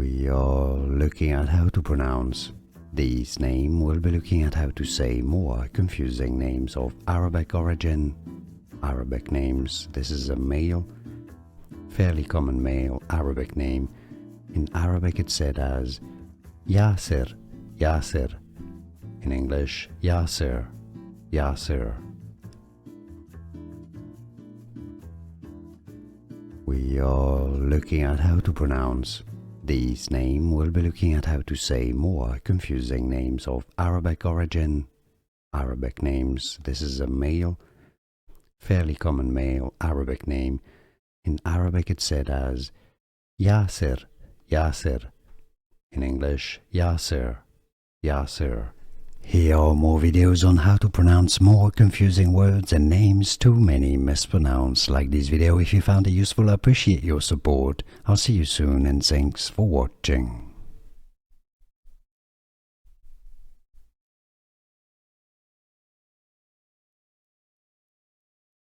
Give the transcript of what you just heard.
We are looking at how to pronounce these names. We'll be looking at how to say more confusing names of Arabic origin. Arabic names. This is a male, fairly common male Arabic name. In Arabic it's said as Yasir, Yasir. In English, Yasir, Yasir. We are looking at how to pronounce these names. We'll be looking at how to say more confusing names of Arabic origin. Arabic names. This is a male, fairly common male Arabic name. In Arabic it's said as Yasir, Yasir. In English, Yasir, Yasir. Here are more videos on how to pronounce more confusing words and names too many mispronounced. Like this video if you found it useful. I appreciate your support. I'll see you soon and thanks for watching.